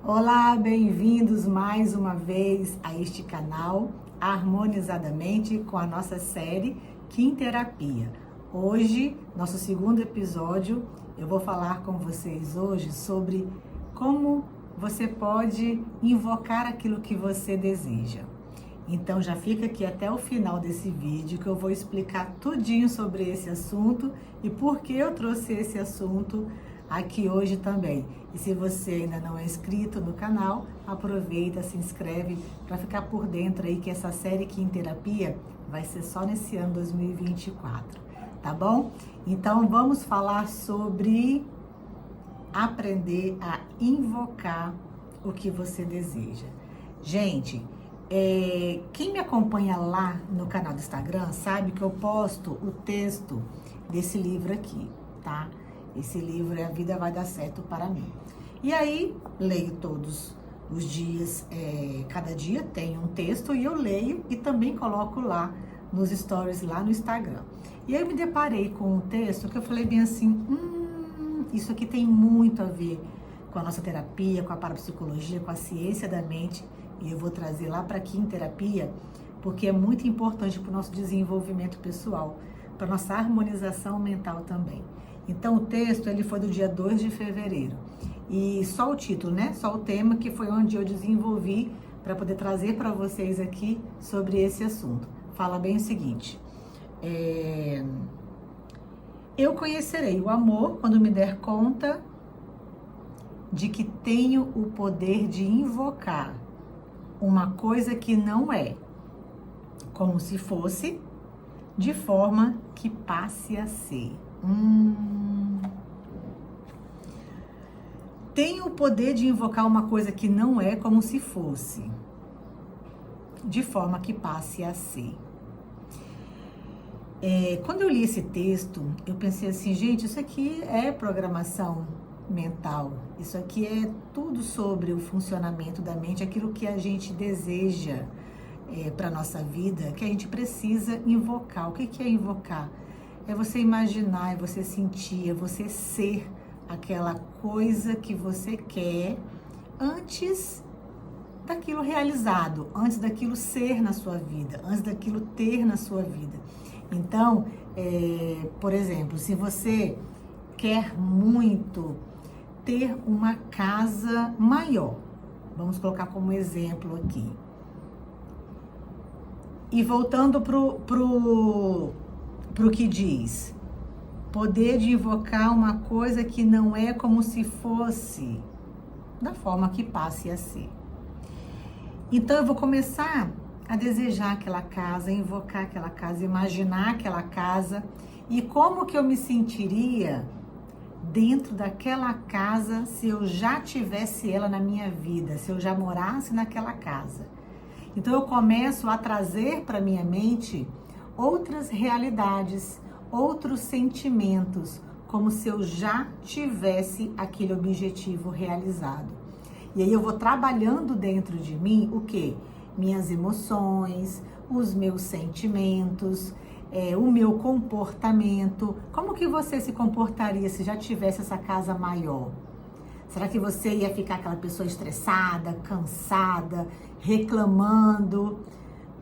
Olá, bem-vindos mais uma vez a este canal, harmonizadamente com a nossa série Quimterapia. Hoje, nosso segundo episódio, eu vou falar com vocês hoje sobre como você pode invocar aquilo que você deseja. Então já fica aqui até o final desse vídeo que eu vou explicar tudinho sobre esse assunto e por que eu trouxe esse assunto aqui hoje também. E se você ainda não é inscrito no canal, aproveita, se inscreve para ficar por dentro aí que essa série Quimterapia vai ser só nesse ano 2024, tá bom? Então vamos falar sobre aprender a invocar o que você deseja. Gente, quem me acompanha lá no canal do Instagram sabe que eu posto o texto desse livro aqui, tá? Esse livro é A Vida Vai Dar Certo para Mim. E aí, leio todos os dias, cada dia tem um texto e eu leio e também coloco lá nos stories, lá no Instagram. E aí eu me deparei com um texto que eu falei bem assim, isso aqui tem muito a ver com a nossa terapia, com a parapsicologia, com a ciência da mente, e eu vou trazer lá para aqui em terapia, porque é muito importante para o nosso desenvolvimento pessoal, para a nossa harmonização mental também. Então o texto ele foi do dia 2 de fevereiro, e só o título, né? Só o tema que foi onde eu desenvolvi para poder trazer para vocês aqui sobre esse assunto. Fala bem o seguinte, eu conhecerei o amor quando me der conta de que tenho o poder de invocar uma coisa que não é, como se fosse, de forma que passe a ser. Tenho o poder de invocar uma coisa que não é, como se fosse, de forma que passe a ser. Quando eu li esse texto, eu pensei assim, gente, isso aqui é programação mental, isso aqui é tudo sobre o funcionamento da mente, aquilo que a gente deseja para a nossa vida, que a gente precisa invocar. O que é invocar? É você imaginar, é você sentir, é você ser aquela coisa que você quer antes daquilo realizado, antes daquilo ser na sua vida, antes daquilo ter na sua vida. Então, por exemplo, se você quer muito ter uma casa maior, vamos colocar como exemplo aqui. E voltando pro que diz, poder de invocar uma coisa que não é, como se fosse, da forma que passe a ser. Então eu vou começar a desejar aquela casa, invocar aquela casa, imaginar aquela casa e como que eu me sentiria dentro daquela casa se eu já tivesse ela na minha vida, se eu já morasse naquela casa. Então eu começo a trazer para minha mente outras realidades, outros sentimentos, como se eu já tivesse aquele objetivo realizado. E aí eu vou trabalhando dentro de mim o quê? Minhas emoções, os meus sentimentos, o meu comportamento. Como que você se comportaria se já tivesse essa casa maior? Será que você ia ficar aquela pessoa estressada, cansada, reclamando,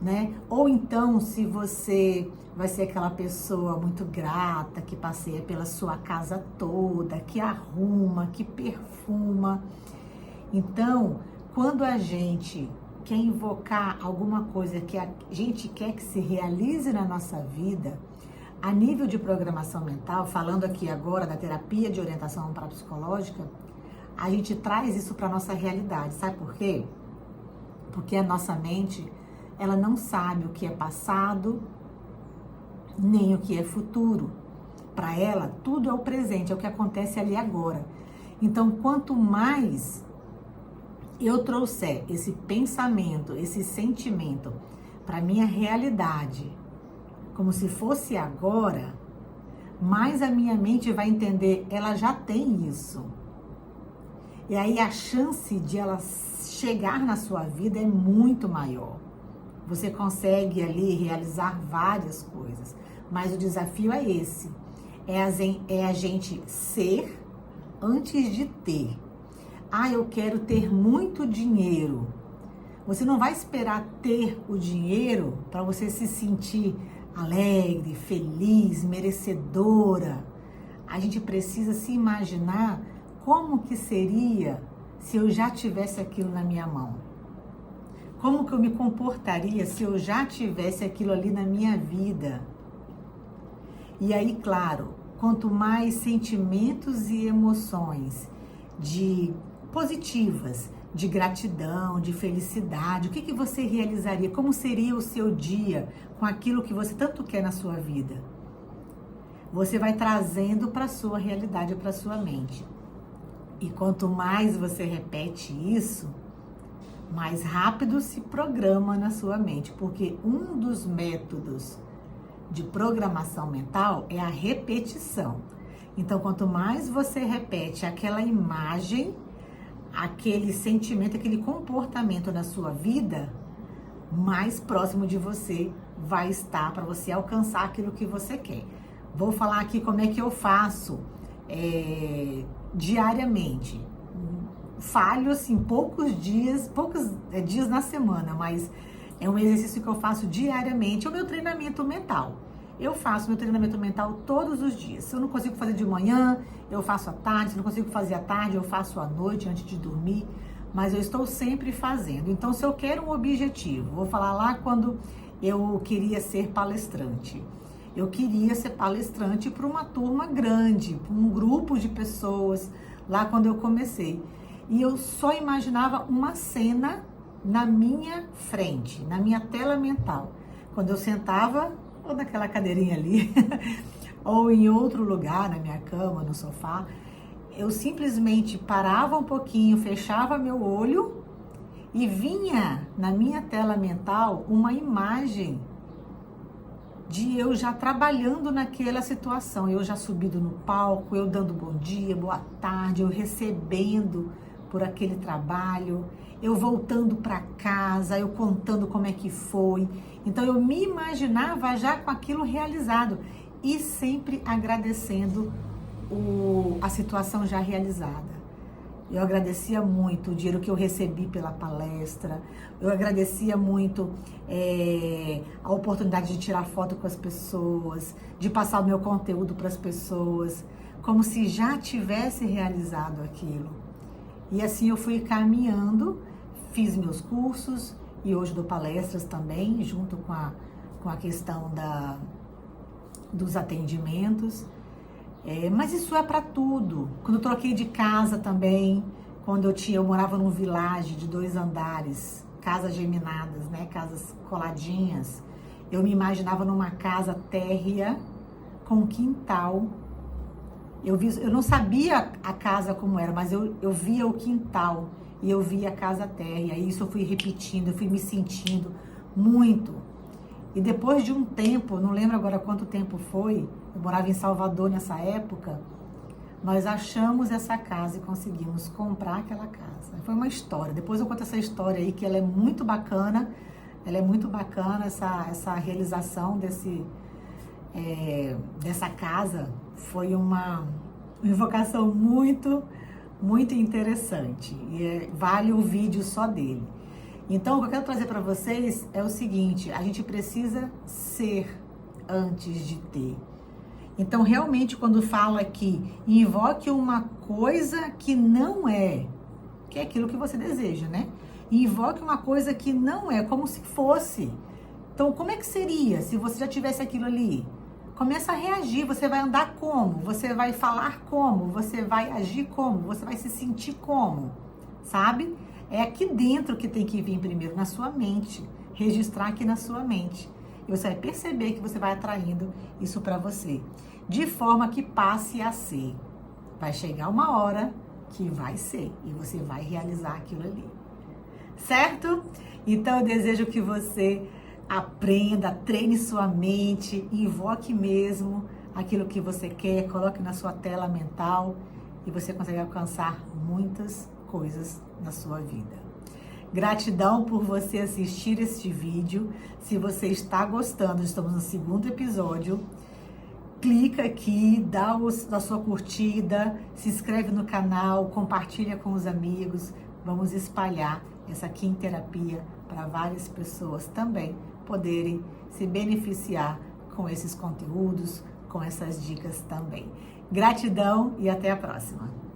né? Ou então, se você vai ser aquela pessoa muito grata, que passeia pela sua casa toda, que arruma, que perfuma. Então, quando a gente quer invocar alguma coisa que a gente quer que se realize na nossa vida, a nível de programação mental, falando aqui agora da terapia de orientação parapsicológica, a gente traz isso para a nossa realidade. Sabe por quê? Porque a nossa mente, ela não sabe o que é passado, nem o que é futuro. Para ela, tudo é o presente, é o que acontece ali agora. Então, quanto mais eu trouxer esse pensamento, esse sentimento para minha realidade, como se fosse agora, mais a minha mente vai entender, ela já tem isso. E aí a chance de ela chegar na sua vida é muito maior. Você consegue ali realizar várias coisas, mas o desafio é esse, é a gente ser antes de ter. Ah, eu quero ter muito dinheiro. Você não vai esperar ter o dinheiro para você se sentir alegre, feliz, merecedora. A gente precisa se imaginar como que seria se eu já tivesse aquilo na minha mão. Como que eu me comportaria se eu já tivesse aquilo ali na minha vida? E aí, claro, quanto mais sentimentos e emoções positivas, de gratidão, de felicidade, o que você realizaria? Como seria o seu dia com aquilo que você tanto quer na sua vida? Você vai trazendo para a sua realidade, para a sua mente. E quanto mais você repete isso, mais rápido se programa na sua mente, porque um dos métodos de programação mental é a repetição. Então, quanto mais você repete aquela imagem, aquele sentimento, aquele comportamento na sua vida, mais próximo de você vai estar para você alcançar aquilo que você quer. Vou falar aqui como é que eu faço diariamente. Falho assim poucos dias na semana, mas é um exercício que eu faço diariamente, é o meu treinamento mental. Eu faço meu treinamento mental todos os dias. Se eu não consigo fazer de manhã, eu faço à tarde. Se eu não consigo fazer à tarde, eu faço à noite, antes de dormir. Mas eu estou sempre fazendo. Então, se eu quero um objetivo, vou falar lá quando eu queria ser palestrante. Eu queria ser palestrante para uma turma grande, para um grupo de pessoas, lá quando eu comecei. E eu só imaginava uma cena na minha frente, na minha tela mental. Quando eu sentava, ou naquela cadeirinha ali, ou em outro lugar, na minha cama, no sofá, eu simplesmente parava um pouquinho, fechava meu olho e vinha na minha tela mental uma imagem de eu já trabalhando naquela situação, eu já subindo no palco, eu dando bom dia, boa tarde, eu recebendo por aquele trabalho, eu voltando para casa, eu contando como é que foi. Então eu me imaginava já com aquilo realizado e sempre agradecendo a situação já realizada. Eu agradecia muito o dinheiro que eu recebi pela palestra, eu agradecia muito a oportunidade de tirar foto com as pessoas, de passar o meu conteúdo para as pessoas, como se já tivesse realizado aquilo. E assim eu fui caminhando, fiz meus cursos e hoje dou palestras também, junto com a questão dos atendimentos. Mas isso é para tudo. Quando eu troquei de casa também, quando eu morava num village de 2 andares, casas geminadas, né, casas coladinhas, eu me imaginava numa casa térrea com quintal. Eu não sabia a casa como era, mas eu via o quintal e eu via a casa térrea. E isso eu fui repetindo, eu fui me sentindo muito. E depois de um tempo, não lembro agora quanto tempo foi, eu morava em Salvador nessa época, nós achamos essa casa e conseguimos comprar aquela casa. Foi uma história, depois eu conto essa história aí, que ela é muito bacana essa realização dessa casa. Foi uma invocação muito, muito interessante e vale o vídeo só dele. Então, o que eu quero trazer para vocês é o seguinte: a gente precisa ser antes de ter. Então, realmente, quando fala aqui, invoque uma coisa que não é, que é aquilo que você deseja, né? Invoque uma coisa que não é, como se fosse. Então, como é que seria se você já tivesse aquilo ali? Começa a reagir, você vai andar como? Você vai falar como? Você vai agir como? Você vai se sentir como? Sabe? É aqui dentro que tem que vir primeiro, na sua mente. Registrar aqui na sua mente. E você vai perceber que você vai atraindo isso para você. De forma que passe a ser. Vai chegar uma hora que vai ser. E você vai realizar aquilo ali. Certo? Então eu desejo que você aprenda, treine sua mente, invoque mesmo aquilo que você quer, coloque na sua tela mental e você consegue alcançar muitas coisas na sua vida. Gratidão por você assistir este vídeo. Se você está gostando, estamos no 2º episódio. clica aqui, dá a sua curtida, se inscreve no canal, compartilha com os amigos. Vamos espalhar essa Kim Terapia para várias pessoas também poderem se beneficiar com esses conteúdos, com essas dicas também. Gratidão e até a próxima!